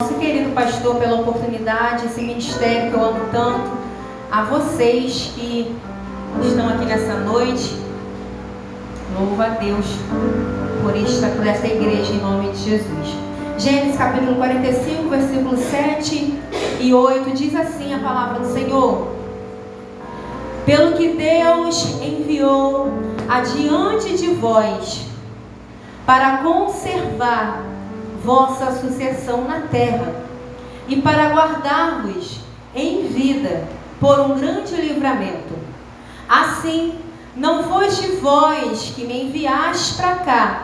Nosso querido pastor, pela oportunidade, esse ministério que eu amo tanto, a vocês que estão aqui nessa noite. Louvo a Deus por esta igreja em nome de Jesus. Gênesis capítulo 45, versículos 7 e 8, diz assim a palavra do Senhor: pelo que Deus enviou adiante de vós, para conservar vossa sucessão na terra, e para guardar-vos em vida por um grande livramento. Assim, não foste vós que me enviastes para cá,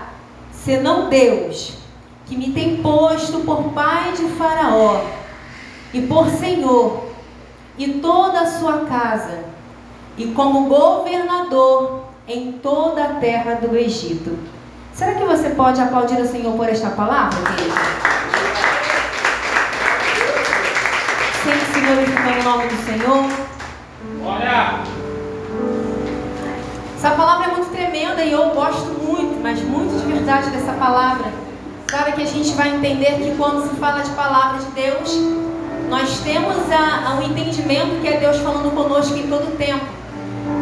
senão Deus, que me tem posto por pai de Faraó, e por senhor, e toda a sua casa, e como governador em toda a terra do Egito. Será que você pode aplaudir o Senhor por esta palavra, querido? Sempre se glorificando o nome do Senhor. Olha! Essa palavra é muito tremenda e eu gosto muito, mas muito de verdade dessa palavra. Claro que a gente vai entender que quando se fala de palavra de Deus, nós temos o entendimento que é Deus falando conosco em todo o tempo.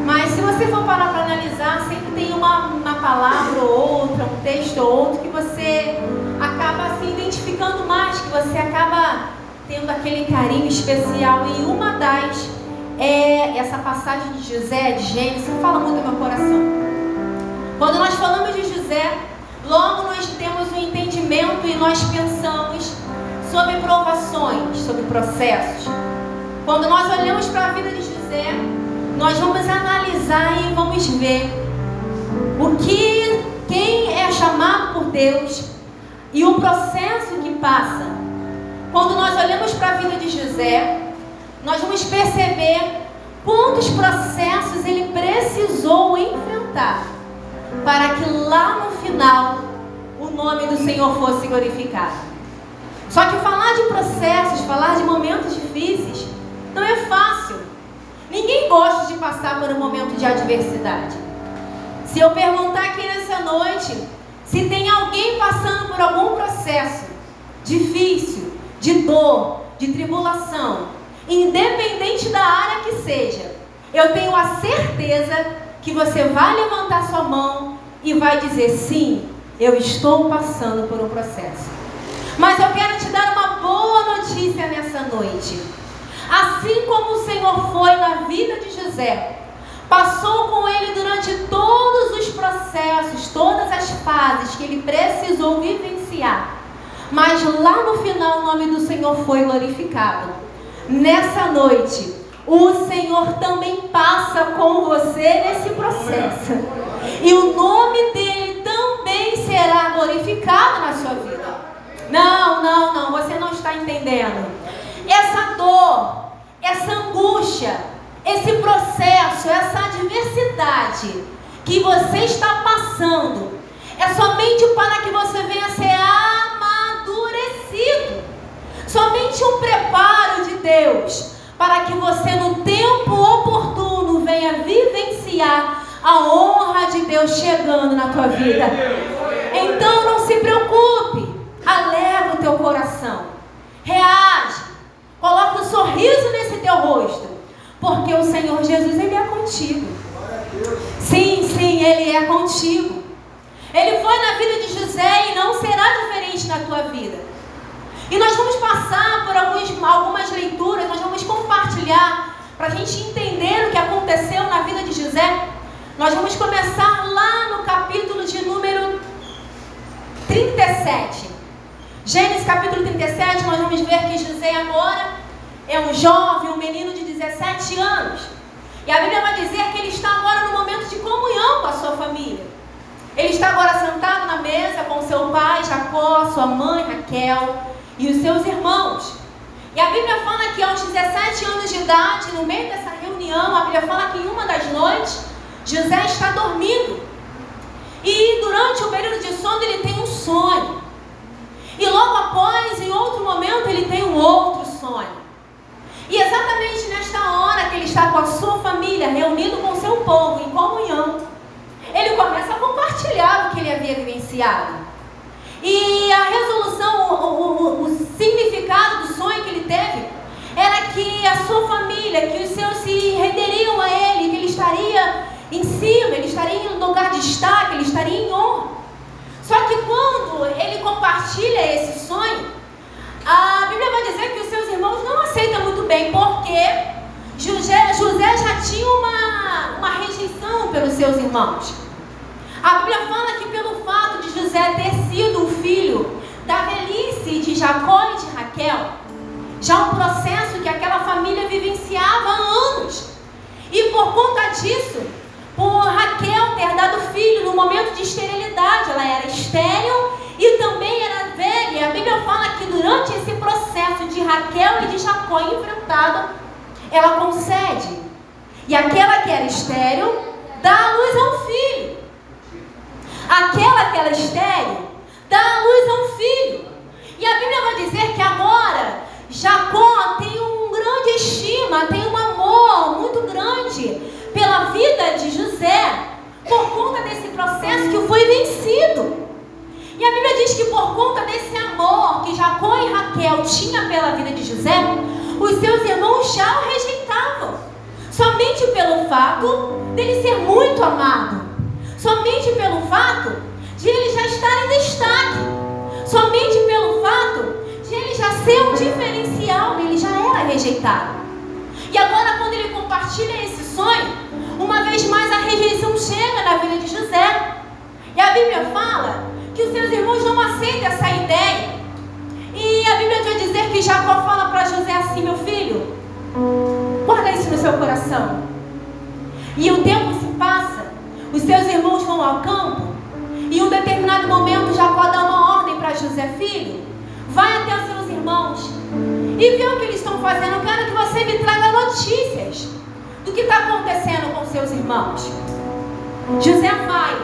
Mas se você for parar para analisar, sempre tem uma palavra ou outra, um texto ou outro que você acaba se identificando mais, que você acaba tendo aquele carinho especial. E uma das é essa passagem de José, de Gênesis, que fala muito no meu coração. Quando nós falamos de José, logo nós temos um entendimento e nós pensamos sobre provações, sobre processos. Quando nós olhamos para a vida de José, nós vamos analisar e vamos ver quem é chamado por Deus e o processo que passa. Quando nós olhamos para a vida de José, nós vamos perceber quantos processos ele precisou enfrentar para que lá no final o nome do Senhor fosse glorificado. Só que falar de processos, falar de momentos difíceis, não é fácil. Ninguém gosta de passar por um momento de adversidade. Se eu perguntar aqui nessa noite, se tem alguém passando por algum processo difícil, de dor, de tribulação, independente da área que seja, eu tenho a certeza que você vai levantar sua mão e vai dizer: sim, eu estou passando por um processo. Mas eu quero te dar uma boa notícia nessa noite. Assim como o Senhor foi na vida de José, passou com ele durante todos os processos, todas as fases que ele precisou vivenciar, mas lá no final o nome do Senhor foi glorificado. Nessa noite, o Senhor também passa com você nesse processo, e o nome dele também será glorificado na sua vida. Não, você não está entendendo. Essa dor, essa angústia, esse processo, essa adversidade que você está passando, é somente para que você venha a ser amadurecido. Somente um preparo de Deus para que você no tempo oportuno venha vivenciar a honra de Deus chegando na tua vida. Então não se preocupe, alegra o teu coração, reage. Coloca um sorriso nesse teu rosto, porque o Senhor Jesus, Ele é contigo. Sim, Ele é contigo. Ele foi na vida de José e não será diferente na tua vida. E nós vamos passar por algumas leituras, nós vamos compartilhar, para a gente entender o que aconteceu na vida de José. Nós vamos começar lá no capítulo de número 37. Gênesis capítulo 37, nós vamos ver que José agora é um jovem, um menino de 17 anos. E a Bíblia vai dizer que ele está agora no momento de comunhão com a sua família. Ele está agora sentado na mesa com seu pai, Jacó, sua mãe, Raquel, e os seus irmãos. E a Bíblia fala que aos 17 anos de idade, no meio dessa reunião, a Bíblia fala que em uma das noites, José está dormindo. E durante o período de sono ele tem um sonho. E logo após, em outro momento, ele tem um outro sonho. E exatamente nesta hora que ele está com a sua família, reunido com o seu povo, em comunhão, ele começa a compartilhar o que ele havia vivenciado. E a resolução, o significado família, que os seus se renderiam a ele, que ele estaria em cima, ele estaria em lugar de destaque, ele estaria em honra. Só que quando ele compartilha esse sonho, a Bíblia vai dizer que os seus irmãos não aceitam muito bem, porque José já tinha uma rejeição pelos seus irmãos. A Bíblia fala que pelo fato de José ter sido o filho da velhice de Jacó e de Raquel, já um processo que aquela família vivenciava há anos. E por conta disso, por Raquel ter dado filho no momento de esterilidade, ela era estéril e também era velha. E a Bíblia fala que durante esse processo de Raquel e de Jacó enfrentada, ela concede. E aquela que era estéril dá à luz a um filho. Aquela que era estéril dá à luz a um filho. E a Bíblia vai dizer que agora Jacó tem um grande estima, tem um amor muito grande pela vida de José, por conta desse processo que foi vencido. E a Bíblia diz que por conta desse amor que Jacó e Raquel tinham pela vida de José, os seus irmãos já o rejeitavam, somente pelo fato dele ser muito amado, somente pelo fato de ele já estar em destaque, somente pelo fato de ele já ser um diferencial, ele já era rejeitado. E agora, quando ele compartilha esse sonho, uma vez mais a rejeição chega na vida de José. E a Bíblia fala que os seus irmãos não aceitam essa ideia. E a Bíblia vai dizer que Jacó fala para José assim: meu filho, guarda isso no seu coração. E o tempo se passa, os seus irmãos vão ao campo, e em um determinado momento Jacó dá uma ordem para José: filho, vai até os seus irmãos e vê o que eles estão fazendo. Eu quero que você me traga notícias do que está acontecendo com seus irmãos. José vai,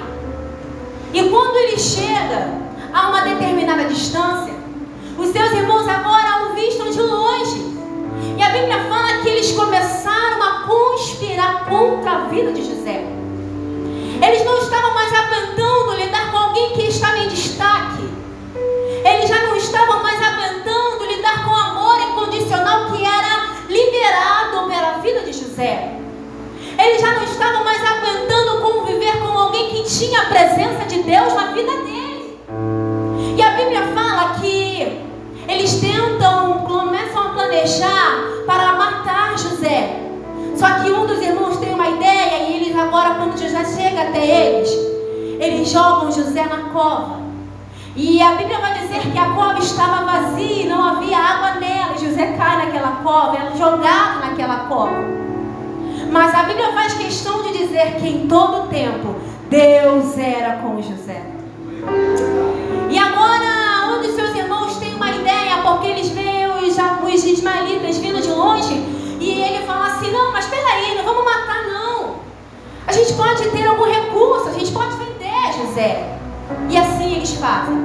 e quando ele chega a uma determinada distância, os seus irmãos agora o vistam de longe. E a Bíblia fala que eles começaram a conspirar contra a vida de José. Eles não estavam mais aguentando lidar com alguém que estava em destaque. Eles já não estavam mais aguentando lidar com o amor incondicional que era liberado pela vida de José. Eles já não estavam mais aguentando conviver com alguém que tinha a presença de Deus na vida dele. E a Bíblia fala que eles começam a planejar para matar José. Só que um dos irmãos tem uma ideia, e eles agora, quando José chega até eles jogam José na cova. E a Bíblia vai dizer que a cova estava vazia e não havia água nela. José cai naquela cova, é jogado naquela cova. Mas a Bíblia faz questão de dizer que em todo tempo Deus era com José. E agora, um dos seus irmãos tem uma ideia, porque eles veem os ismaelitas vindo de longe, e ele fala assim: não, mas peraí, não vamos matar não. A gente pode ter algum recurso, a gente pode vender José. E assim eles fazem.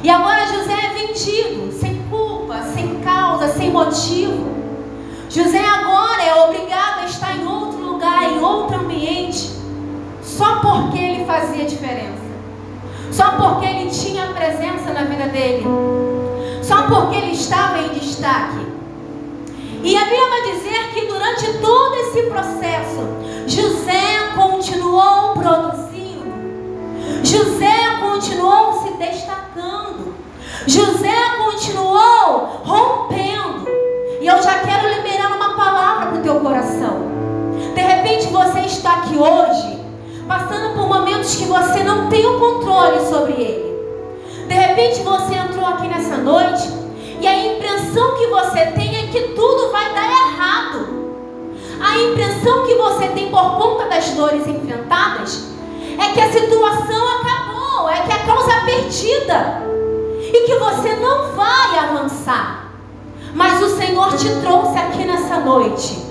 E agora José é vendido, sem culpa, sem causa, sem motivo. José agora é obrigado a estar em outro lugar, em outro ambiente, só porque ele fazia diferença, só porque ele tinha presença na vida dele, só porque ele estava em destaque. E a Bíblia vai dizer que durante todo esse processo, José continuou produzindo, José continuou se destacando, José continuou rompendo. E eu já quero liberar uma palavra para o teu coração. De repente você está aqui hoje, passando por momentos que você não tem o controle sobre ele. De repente você entrou aqui nessa noite, e a impressão que você tem é que tudo vai dar errado. A impressão que você tem por conta das dores enfrentadas é que a situação acabou, é que a causa é perdida, e que você não vai avançar. Mas o Senhor te trouxe aqui nessa noite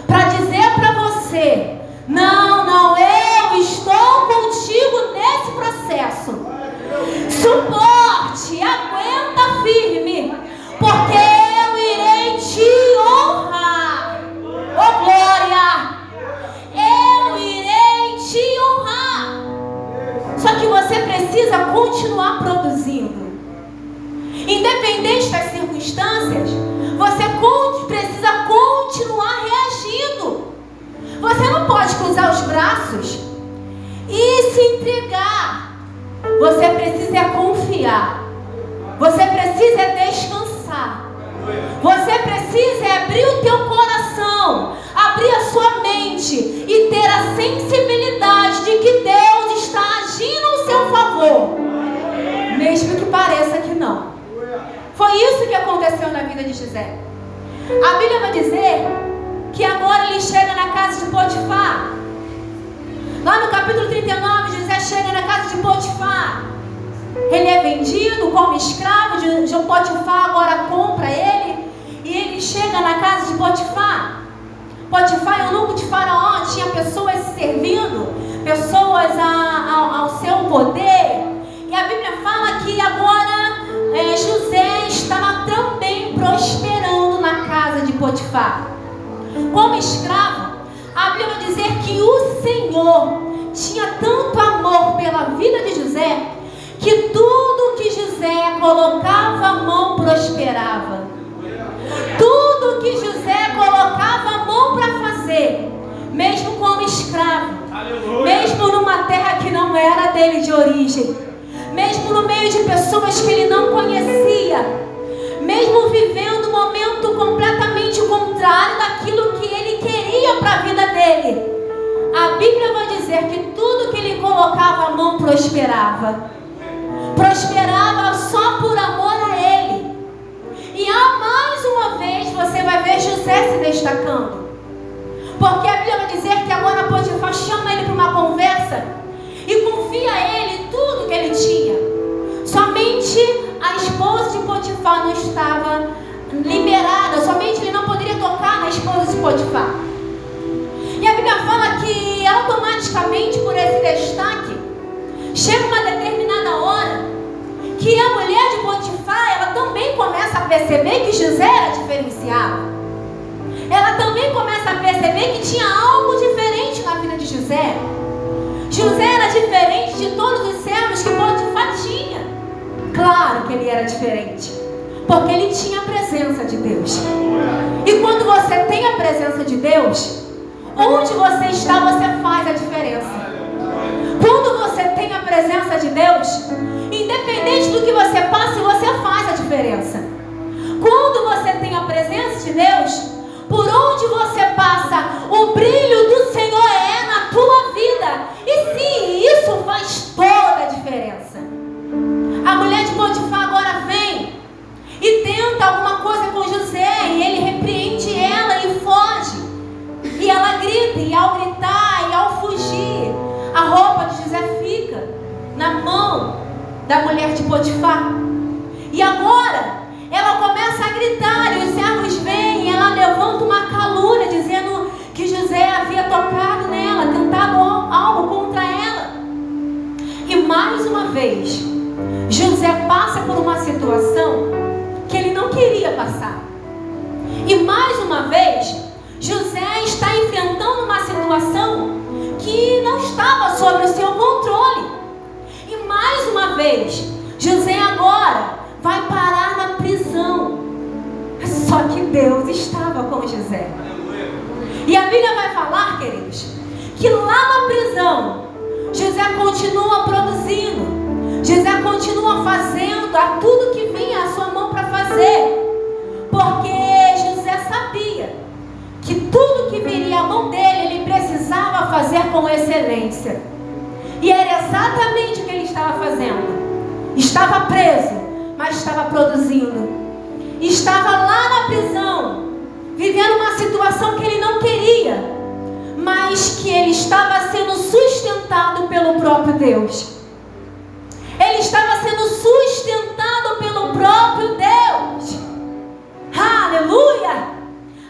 para dizer para você: não, eu estou contigo nesse processo. Suporte, aguenta firme, porque eu irei te honrar. Oh glória! Eu irei te honrar. Só que você precisa continuar produzindo. Independente das circunstâncias, você precisa continuar realizando sensibilidade de que Deus está agindo ao seu favor, mesmo que pareça que não. Foi isso que aconteceu na vida de José. A Bíblia vai dizer que agora ele chega na casa de Potifar. Lá no capítulo 39, José chega na casa de Potifar. Ele é vendido como escravo, de Potifar agora compra ele, e ele chega na casa de Potifar. Potifar, eunuco de Faraó, tinha pessoas servindo, pessoas ao seu poder. E a Bíblia fala que agora José estava também prosperando na casa de Potifar. Como escravo, a Bíblia vai dizer que o Senhor tinha tanto amor pela vida de José, que tudo que José colocava a mão prosperava. Tudo que José colocava a mão para fazer, mesmo como escravo, mesmo numa terra que não era dele de origem, mesmo no meio de pessoas que ele não conhecia, mesmo vivendo um momento completamente contrário daquilo que ele queria para a vida dele, a Bíblia vai dizer que tudo que ele colocava a mão prosperava. Prosperava só por amor a ele. E mais uma vez você vai ver José se destacando, porque a Bíblia vai dizer que agora Potifar chama ele para uma conversa e confia a ele tudo que ele tinha. Somente a esposa de Potifar não estava liberada, somente ele não poderia tocar na esposa de Potifar. E a Bíblia fala que automaticamente, por esse destaque, chega uma determinada hora que a mulher de Potifar, ela também começa a perceber que José era diferenciado. Ela também começa a perceber que tinha algo diferente na vida de José. José era diferente de todos os servos que Potifar tinha. Claro que ele era diferente, porque ele tinha a presença de Deus. E quando você tem a presença de Deus, onde você está, você faz a diferença. Quando você tem a presença de Deus, independente do que você passe, você faz a diferença. Quando você tem a presença de Deus, por onde você passa, o brilho do Senhor é na tua vida. E sim, isso faz toda a diferença. A mulher de Potifar agora vem e tenta alguma coisa com José, e ele repreende ela e foge. E ela grita, e ao gritar e ao fugir, a roupa de José fica na mão da mulher de Potifar. E agora ela começa a gritar, e os servos vêm, e ela levanta uma calúnia dizendo que José havia tocado nela, tentado algo contra ela. E mais uma vez José passa por uma situação que ele não queria passar. E mais uma vez José está enfrentando uma situação que não estava sob o seu controle. E mais uma vez José agora vai parar na prisão. Só que Deus estava com José. E a Bíblia vai falar, queridos, que lá na prisão José continua produzindo, José continua fazendo a tudo que vinha à sua mão para fazer, porque José sabia que tudo que viria à mão dele, ele precisava fazer com excelência. E era exatamente o que ele estava fazendo. Estava preso, mas estava produzindo. Estava lá na prisão, vivendo uma situação que ele não queria, mas que ele estava sendo sustentado pelo próprio Deus. Ele estava sendo sustentado pelo próprio Deus. Aleluia!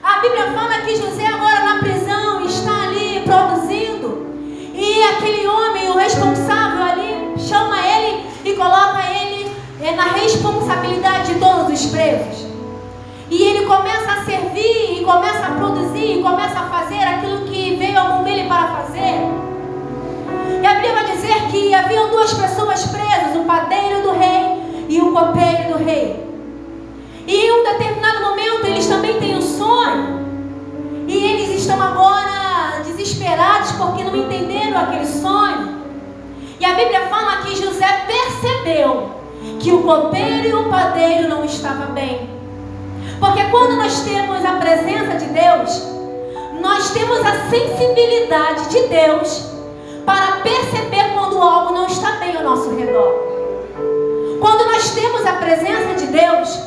A Bíblia fala que José agora na prisão está ali produzindo, e aquele homem, o responsável ali, chama ele e coloca ele na responsabilidade de todos os presos. E ele começa a servir, e começa a produzir, e começa a fazer aquilo que veio à mão dele para fazer. E a Bíblia vai dizer que haviam duas pessoas presas, o padeiro do rei e o copeiro do rei. E em um determinado momento eles também têm um sonho, e eles estão agora desesperados porque não entenderam aquele sonho. E a Bíblia fala que José percebeu que o copeiro e o padeiro não estavam bem. Porque quando nós temos a presença de Deus, nós temos a sensibilidade de Deus para perceber quando algo não está bem ao nosso redor. Quando nós temos a presença de Deus,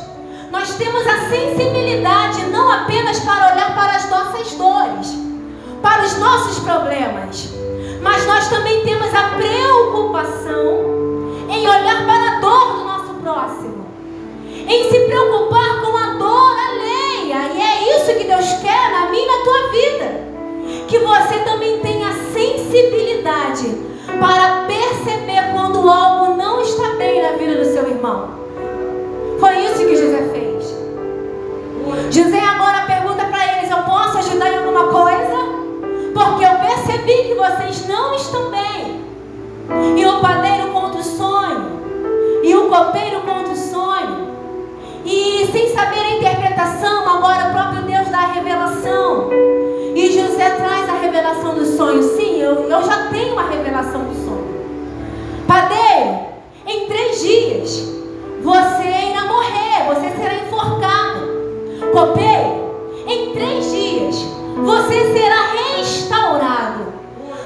nós temos a sensibilidade não apenas para olhar para as nossas dores, para os nossos problemas, mas nós também temos a preocupação em olhar para a dor do nosso próximo, em se preocupar com a dor alheia. E é isso que Deus quer na minha e na tua vida, que você também tenha sensibilidade para perceber quando algo não está bem na vida do seu irmão. Foi isso que José fez. José agora pergunta para eles: eu posso ajudar em alguma coisa? Porque eu percebi que vocês não estão bem. E o padeiro conta o sonho, e o copeiro conta o sonho, e sem saber a interpretação, agora o próprio Deus dá a revelação. E José traz a revelação do sonho. Sim, eu já tenho uma revelação do sonho. Padeiro, em 3 dias você irá morrer, você será enforcado. Copeiro, em 3 dias você será restaurado,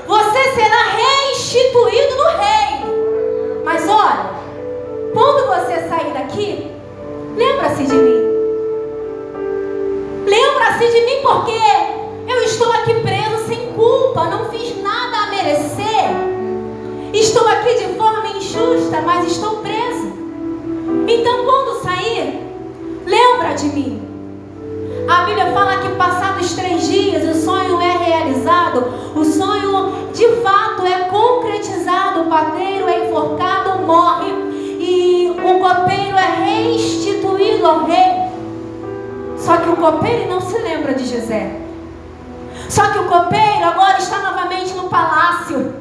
você será restituído no reino. Mas olha, quando você sair daqui, lembra-se de mim. Lembra-se de mim, porque eu estou aqui preso sem culpa, não fiz nada a merecer. Estou aqui de forma injusta, mas estou preso. Então, quando sair, lembra de mim. A Bíblia fala que passados 3 dias o sonho é realizado, o sonho de fato é concretizado, o padeiro é enforcado, morre, e o copeiro é restituído ao rei. Só que o copeiro não se lembra de José. Só que o copeiro agora está novamente no palácio,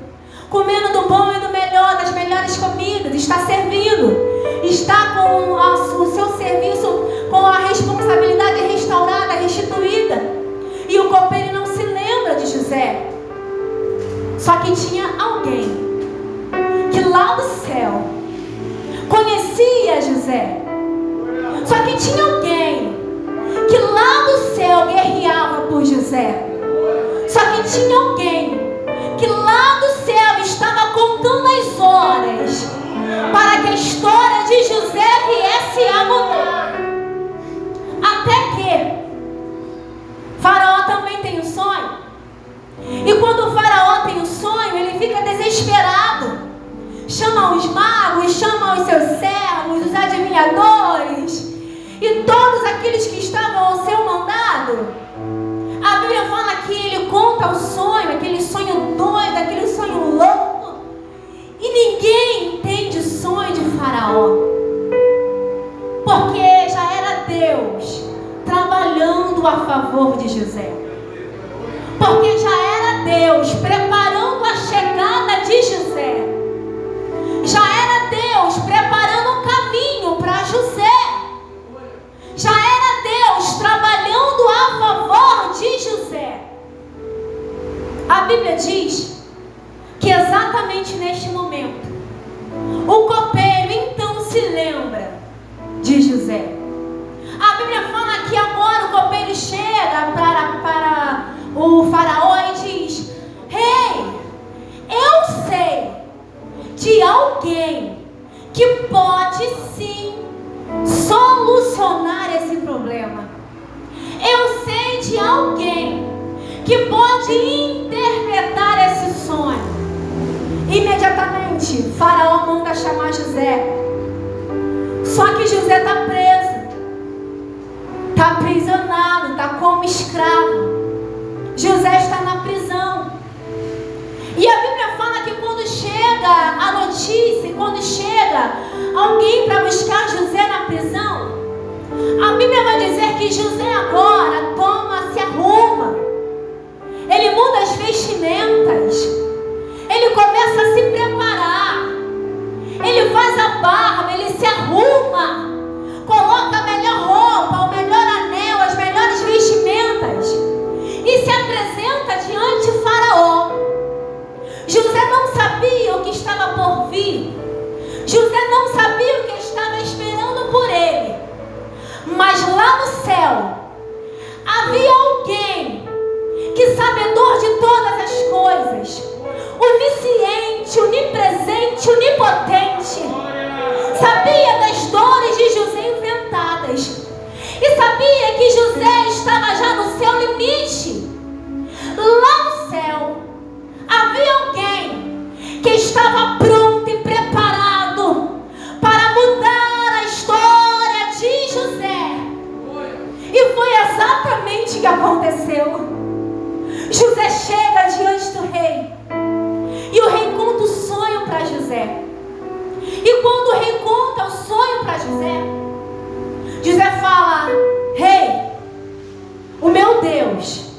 comendo do bom e do melhor, das melhores comidas, está servindo, está com o seu serviço, com a responsabilidade restaurada, restituída. E o copeiro não se lembra de José. Só que tinha alguém que lá do céu conhecia José. Só que tinha alguém que lá do céu guerreava por José. Só que tinha alguém que lá do céu estava contando as horas para que a história de José viesse a mudar. Até que Faraó também tem um sonho. E quando o Faraó tem um sonho, ele fica desesperado. Chama os magos, chama os seus servos, os adivinhadores e todos aqueles que estavam ao seu mandado. A Bíblia fala que ele conta o sonho, aquele sonho doido, aquele sonho louco. E ninguém entende o sonho de Faraó, porque já era Deus trabalhando a favor de José. Porque já era Deus preparando a chegada de José. Já era Deus preparando um caminho para José. Já era Deus trabalhando a favor de José. A Bíblia diz que exatamente neste momento o copeiro então se lembra de José. A Bíblia fala que agora o copeiro chega para o Faraó e diz: Rei, eu sei de alguém que pode sim solucionar esse problema. Eu sei de alguém que pode interpretar esse sonho. Imediatamente Faraó manda chamar José. Só que José está preso, está aprisionado, está como escravo. José está na prisão. E a Bíblia fala que quando chega a notícia, quando chega alguém para buscar José na prisão, a Bíblia vai dizer que José agora se arruma, ele muda as vestimentas, ele começa a se preparar, ele faz a barba, ele se arruma, coloca a melhor roupa, o melhor anel, as melhores vestimentas e se apresenta diante de Faraó. José não sabia o que estava por vir. José não sabia o que estava esperando por ele. Mas lá no céu havia alguém que coisas, onisciente, onipresente, onipotente, sabia das dores de José enfrentadas e sabia que José estava já no seu limite. Lá no céu havia alguém que estava pronto e preparado para mudar a história de José. E foi exatamente o que aconteceu. José chega diante do rei e o rei conta o sonho para José. E quando o rei conta o sonho para José, José fala: rei, o meu Deus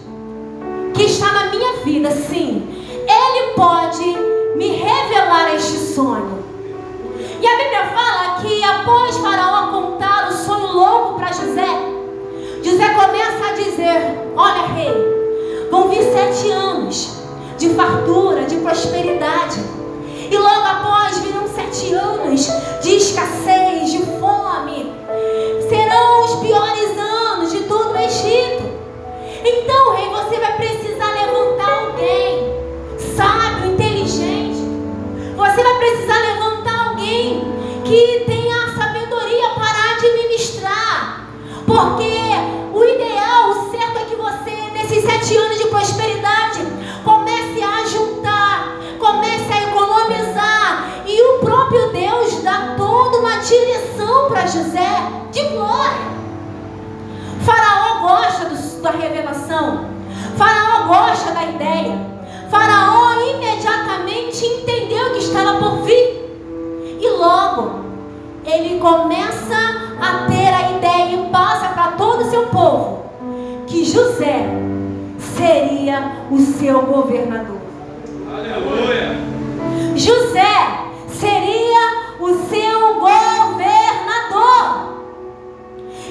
que está na minha vida, sim, Ele pode me revelar este sonho. E a Bíblia fala que após Faraó contar o sonho louco para José, José começa a dizer: olha, rei, vão vir 7 anos de fartura, de prosperidade. E logo após virão 7 anos de escassez, de fome. Serão os piores anos de todo o Egito. Então, rei, você vai precisar levantar alguém sábio, inteligente. Você vai precisar levantar alguém que tenha a sabedoria para administrar. Porque o ideal, o certo é que você, nesses 7 anos de prosperidade, comece a juntar, comece a economizar. E o próprio Deus dá toda uma direção para José de glória. Faraó gosta da revelação. Faraó gosta da ideia. Faraó imediatamente entendeu que estava por vir. E logo ele começa a ter a ideia e passa para todo o seu povo que José seria o seu governador. Aleluia! José seria o seu governador.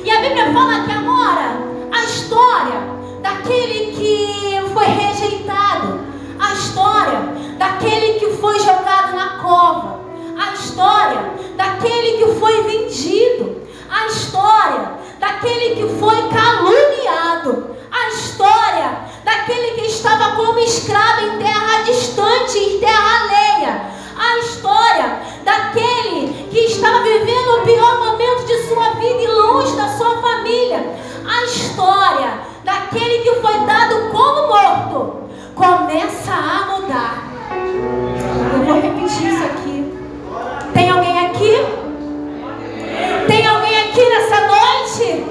E a Bíblia fala que agora a história daquele que foi rejeitado, a história daquele que foi jogado na cova, a história daquele que foi vendido, a história daquele que foi caluniado, a história daquele que estava como escravo em terra distante, em terra alheia, a história daquele que estava vivendo o pior momento de sua vida e longe da sua família, a história daquele que foi dado como morto começa a mudar. Eu vou repetir isso aqui. Tem alguém aqui? Tem alguém aqui nessa noite?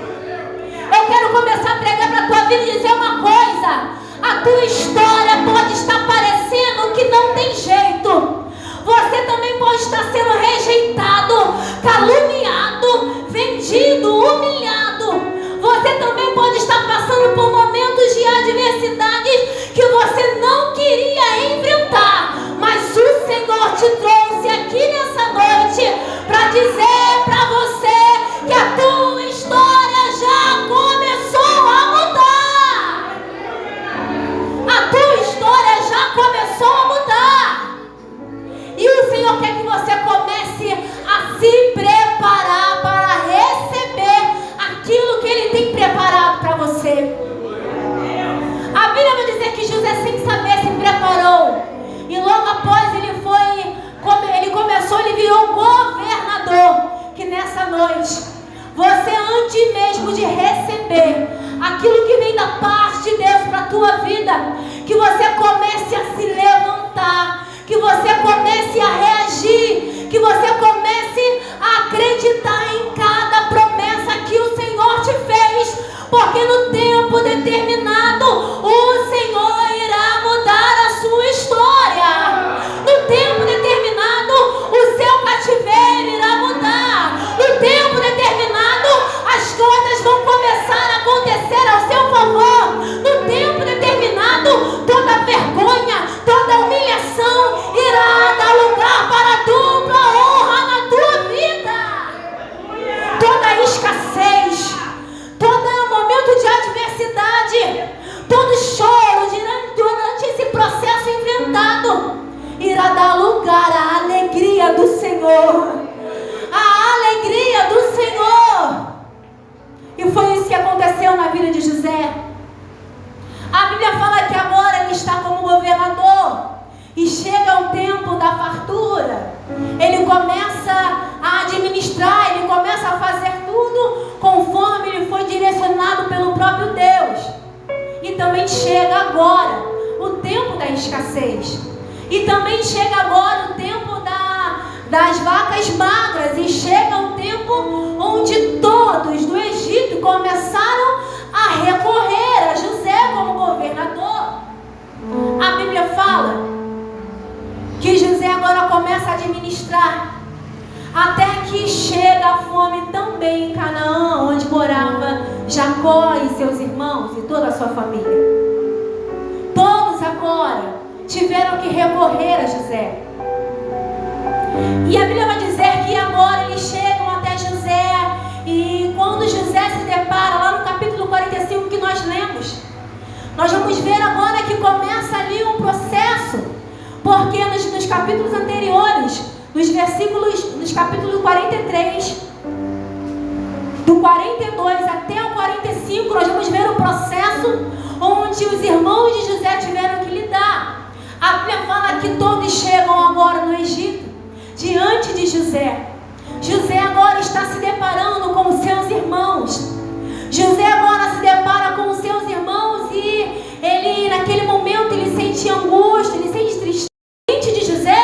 Eu quero começar a pregar para a tua vida e dizer uma coisa: a tua história pode estar parecendo que não tem jeito. Você também pode estar sendo rejeitado, caluniado, vendido, humilhado. Você também pode estar passando por momentos de adversidades que você não queria enfrentar. Mas o Senhor te trouxe aqui nessa noite para dizer para você que a tua história já começou a mudar. A tua história já começou a mudar. E o Senhor quer que você comece a se preparar para receber aquilo que Ele tem preparado para você. A Bíblia vai dizer que José, sem saber, se preparou. E logo após ele virou governador. Que nessa noite, você, antes mesmo de receber aquilo que vem da parte de Deus para a tua vida, que você comece a se levantar, que você comece a reagir, que você comece a acreditar em cada promessa que o Senhor te fez, porque no tempo determinado o Senhor irá mudar a sua história. No tempo determinado o seu cativeiro irá mudar. No tempo determinado as coisas vão começar a acontecer ao seu favor. No tempo determinado toda vergonha, toda humilhação irá dar lugar para a dupla honra na tua vida. Toda escassez, todo momento de adversidade, todo choro durante esse processo enfrentado irá dar lugar à alegria do Senhor. A alegria do Senhor. E foi isso que aconteceu na vida de José. A Bíblia fala que agora ele está como governador. E chega o tempo da fartura. Ele começa a administrar, ele começa a fazer tudo conforme ele foi direcionado pelo próprio Deus. E também chega agora o tempo da escassez. E também chega agora o tempo das vacas magras. E chega o tempo onde todos do Egito começaram a recorrer a José como governador. A Bíblia fala que José agora começa a administrar, até que chega a fome também em Canaã, onde morava Jacó e seus irmãos e toda a sua família. Todos agora tiveram que recorrer a José. E a Bíblia vai dizer que agora eles chegam até José, e quando José se depara, lá no capítulo 45 que nós lemos, nós vamos ver agora que começa ali um processo. Porque nos capítulos anteriores, nos capítulos 43, do 42 até o 45, nós vamos ver o processo onde os irmãos de José tiveram que lidar. A Bíblia fala que todos chegam agora no Egito, diante de José. José agora está se deparando com os seus irmãos. José agora se depara com os seus irmãos e ele, naquele momento, ele sente angústia, ele sente tristeza. De José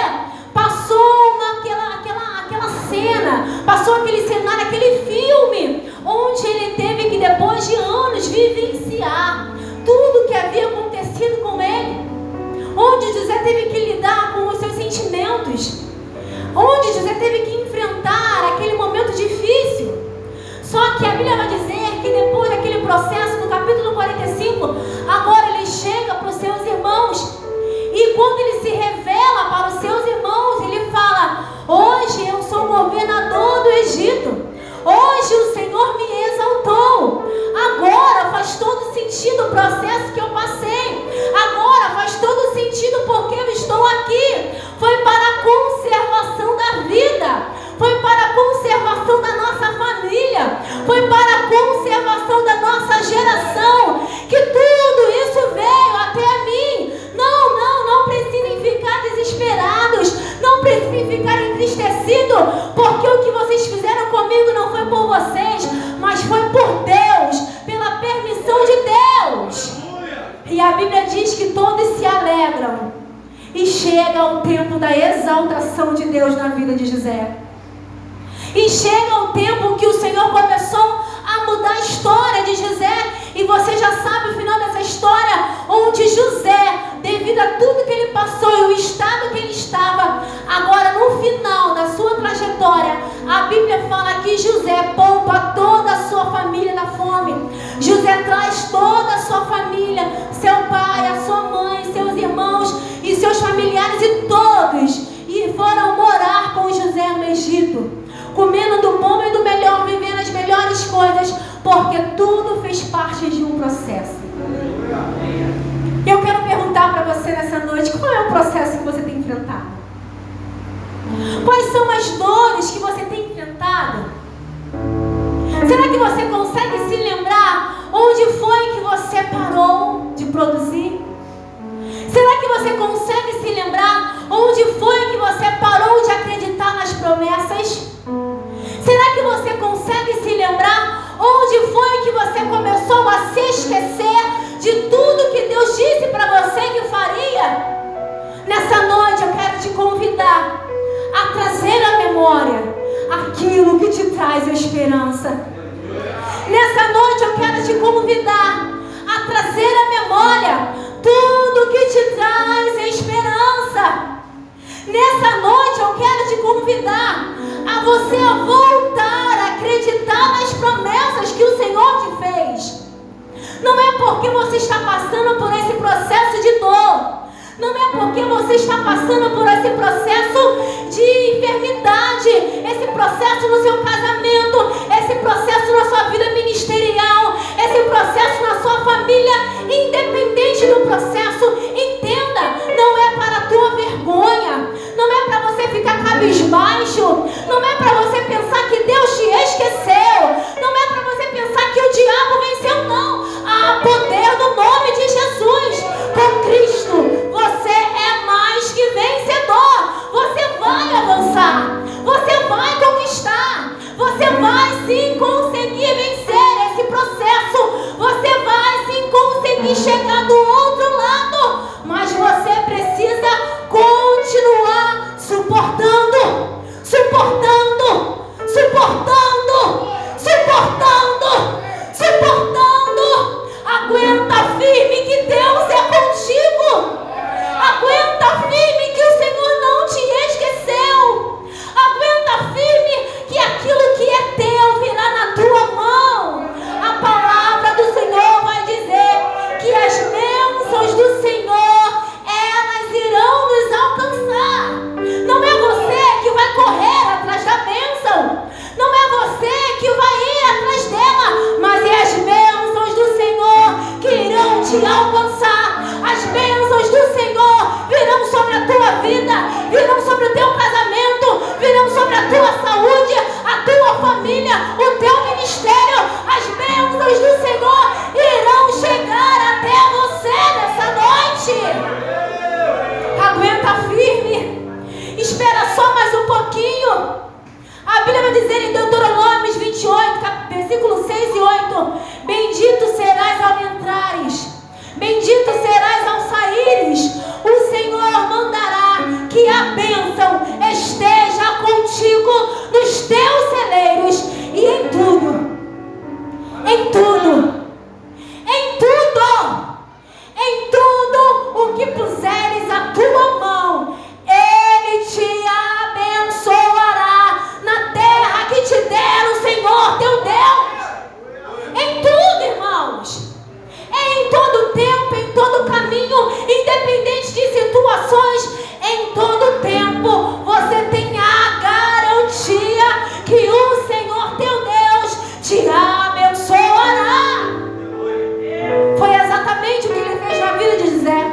passou aquela cena, passou aquele cenário, aquele filme, onde ele teve que, depois de anos, vivenciar tudo que havia acontecido com ele, onde José teve que lidar com os seus sentimentos, onde José teve que enfrentar aquele momento difícil. Só que a Bíblia vai dizer que depois daquele processo, no capítulo 45, agora ele chega para os seus irmãos. E quando ele se revela para os seus irmãos, ele fala: hoje eu sou governador do Egito. Hoje o Senhor me exaltou. Agora faz todo sentido o processo que eu passei. Agora faz todo sentido porque eu estou aqui. Foi para a conservação da vida. Foi para a conservação da nossa família. Foi para a conservação da nossa geração. Que tudo isso veio até mim. Não precisem ficar desesperados. Não precisem ficar entristecidos. Porque o que vocês fizeram comigo não foi por vocês, mas foi por Deus. Pela permissão de Deus. E a Bíblia diz que todos se alegram. E chega o tempo da exaltação de Deus na vida de José. E chega o tempo que o Senhor começou a mudar a história de José. E você já sabe o final dessa história, onde José, devido a tudo que ele passou e o estado que ele estava, agora no final da sua trajetória, a Bíblia fala que José poupa toda a sua família da fome. José traz toda a sua família, seu pai, a sua mãe, seus irmãos e seus familiares e todos, e foram morar com José no Egito, comendo do bom e do melhor, vivendo as melhores coisas, porque tudo fez parte de um processo. Eu quero perguntar para você nessa noite, qual é o processo que você tem enfrentado? Quais são as dores que você tem enfrentado? Será que você consegue se lembrar onde foi que você parou de produzir? Será que você consegue se lembrar onde foi que você parou de acreditar nas promessas? Será que você consegue se lembrar onde foi que você começou a se esquecer de tudo que Deus disse para você que faria? Nessa noite eu quero te convidar a trazer à memória aquilo que te traz esperança. Nessa noite eu quero te convidar a trazer à memória tudo que te traz esperança. Nessa noite eu quero te convidar a você a voltar a acreditar nas promessas que o Senhor te fez. Não é porque você está passando por esse processo de dor, não é porque você está passando por esse processo de enfermidade, esse processo no seu casamento, esse processo na sua vida ministerial, esse processo na sua família, independente do processo, entenda, não é para a tua vergonha, não é para você ficar cabisbaixo, não é para você pensar que Deus te esqueceu, não é para você pensar que o diabo venceu, não. Há poder no nome de Jesus, com Cristo celeiros, o Senhor mandará que a bênção esteja contigo nos teus celeiros e em tudo, em tudo, em tudo, em tudo o que puseres a tua mão, Ele te abençoará na terra que te der o Senhor teu Deus. Em tudo, irmãos. Em todo tempo, em todo caminho, independente de situações, em todo tempo, você tem a garantia que o Senhor teu Deus te abençoará. Foi exatamente o que ele fez na vida de José.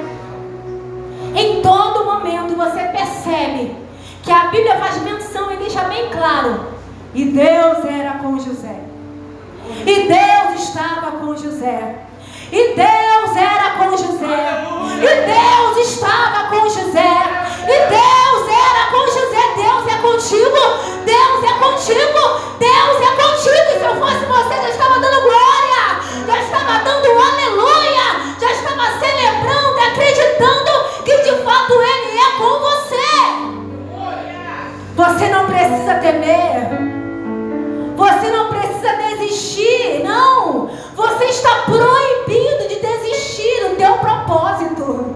Em todo momento você percebe que a Bíblia faz menção e deixa bem claro: e Deus era com José, e Deus estava com José, e Deus era com José, e Deus estava com José, e Deus era com José. Deus é contigo, Deus é contigo, Deus é contigo. E se eu fosse você, já estava dando glória, já estava dando aleluia, já estava celebrando, acreditando que de fato Ele é com você. Você não precisa temer, você não precisa desistir, não. Você está proibido de desistir do teu propósito.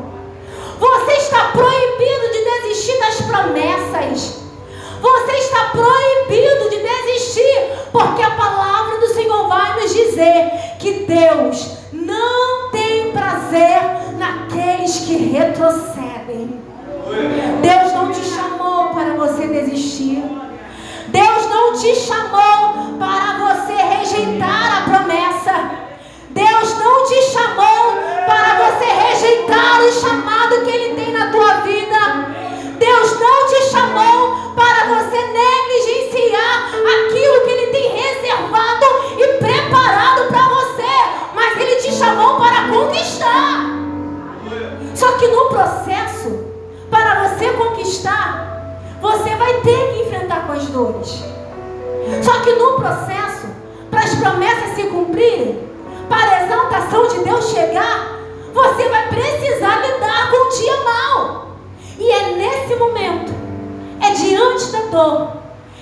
Você está proibido de desistir das promessas. Você está proibido de desistir, porque a palavra do Senhor vai nos dizer que Deus não tem prazer naqueles que retrocedem. Deus não te chamou para você desistir. Deus não te chamou para você rejeitar a promessa. Deus não te chamou para você rejeitar o chamado que Ele tem na tua vida. Deus não te chamou para você negligenciar aquilo que Ele tem reservado e preparado para você. Mas Ele te chamou para conquistar. Só que no processo, para você conquistar, você vai ter que enfrentar com as dores. Só que no processo, para as promessas se cumprirem, para a exaltação de Deus chegar, você vai precisar lidar com o dia mau. E é nesse momento, é diante da dor,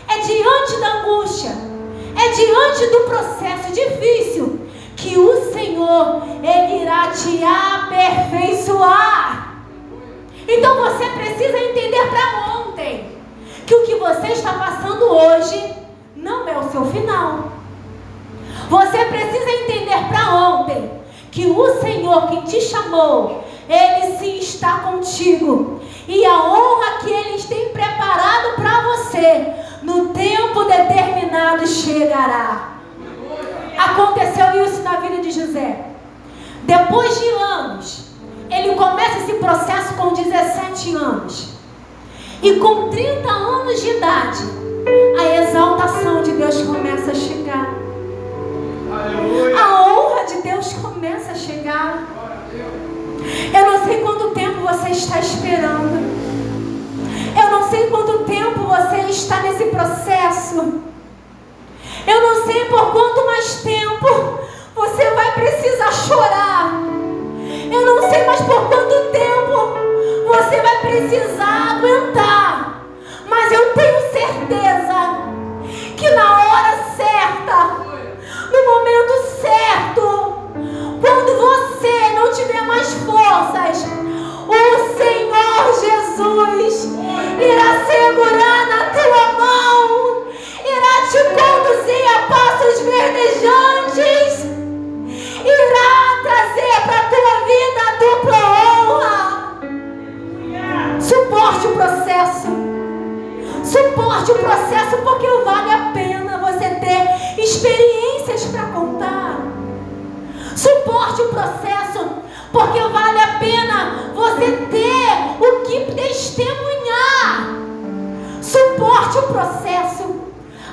é diante da angústia, é diante do processo difícil, que o Senhor, Ele irá te aperfeiçoar. Então você precisa entender para ontem que o que você está passando hoje não é o seu final. Você precisa entender para ontem que o Senhor que te chamou, Ele sim está contigo. E a honra que Ele tem preparado para você, no tempo determinado chegará. Aconteceu isso na vida de José. Depois de anos, ele começa esse processo com 17 anos. E com 30 anos de idade, a exaltação de Deus começa a chegar. A honra de Deus começa a chegar. Eu não sei quanto tempo você está esperando. Eu não sei quanto tempo você está nesse processo. Eu não sei por quanto mais tempo você vai precisar chorar. Eu não sei mais por quanto tempo você vai precisar aguentar. Mas eu tenho certeza que na hora certa, no momento certo, quando você não tiver mais forças, o Senhor Jesus irá segurar na tua mão, irá te conduzir a passos verdejantes, irá trazer para a tua vida a dupla honra. Suporte o processo. Suporte o processo, porque vale a pena você ter experiências para contar. Suporte o processo, porque vale a pena você ter o que testemunhar. Suporte o processo.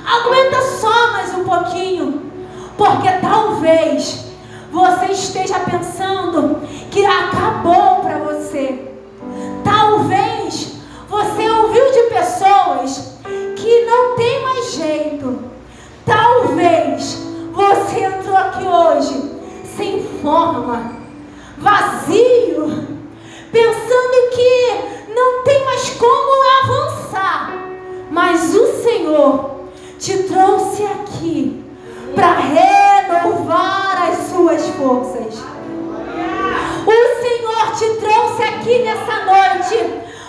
Aguenta só mais um pouquinho, porque talvez você esteja pensando que acabou para você. Talvez você ouviu de pessoas que não tem mais jeito. Talvez você entrou aqui hoje sem forma, vazio, pensando Senhor te trouxe aqui para renovar as suas forças. O Senhor te trouxe aqui nessa noite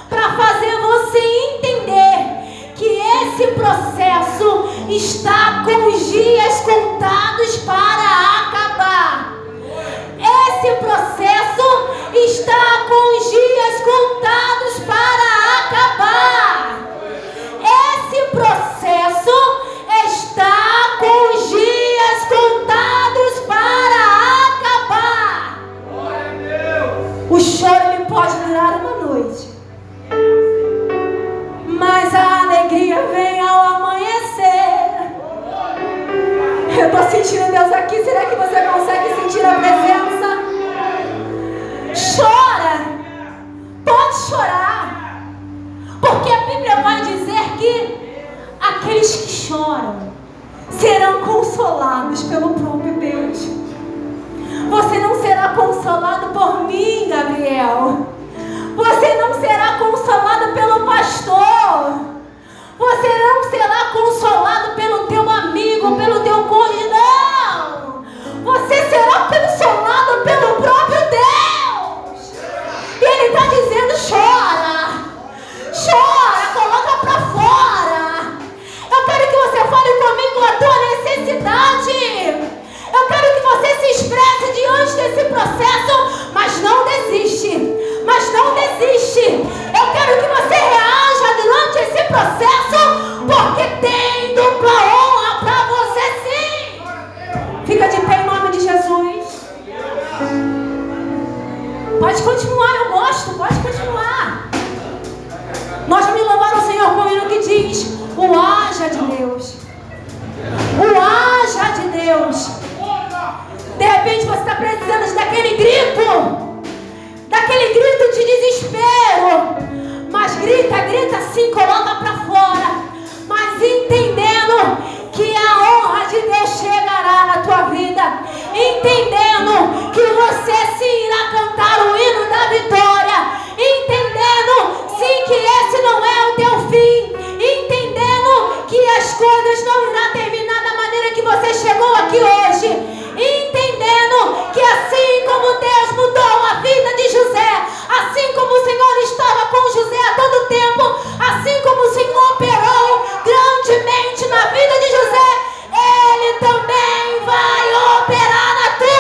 para fazer você entender que esse processo está com os dias contados para acabar. Esse processo está com os dias contados para acabar. Esse processo está com os dias contados para acabar. O choro ele pode durar uma noite, mas a alegria vem ao amanhecer. Eu estou sentindo Deus aqui. Será que você consegue sentir a presença? Chora. Pode chorar. Porque a Bíblia vai dizer que aqueles que choram serão consolados pelo próprio Deus. Você não será consolado por mim, Gabriel. Você não será consolado pelo pastor. Você não será consolado pelo teu amigo, pelo teu cônjuge, não. Você será consolado pelo próprio Deus. E Ele está dizendo: chora, chora, coloca para fora. Eu quero que você fale comigo a tua necessidade. Eu quero que você se expresse diante desse processo, mas não desiste. Mas não desiste. Eu quero que você reaja durante esse processo, porque tem dupla honra para você sim. Fica de pé em nome de Jesus. Pode continuar, eu gosto, pode continuar. Nós vamos louvar o Senhor com o hino que diz: o haja de Deus. O haja de Deus. De repente você está precisando daquele grito. Daquele grito de desespero. Mas grita, grita sim, coloca para fora. Mas entendendo que a honra de Deus chegará na tua vida. Entendendo que você sim irá cantar o hino da vitória. Entendendo sim que esse não é o teu fim. Entendendo que as coisas não irão terminar da maneira que você chegou aqui hoje. Entendendo que assim como Deus mudou a vida de José, assim como o Senhor estava com José a todo tempo, assim como o Senhor operou grandemente na vida de José, Ele também vai operar na tua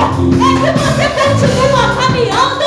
é que você continua caminhando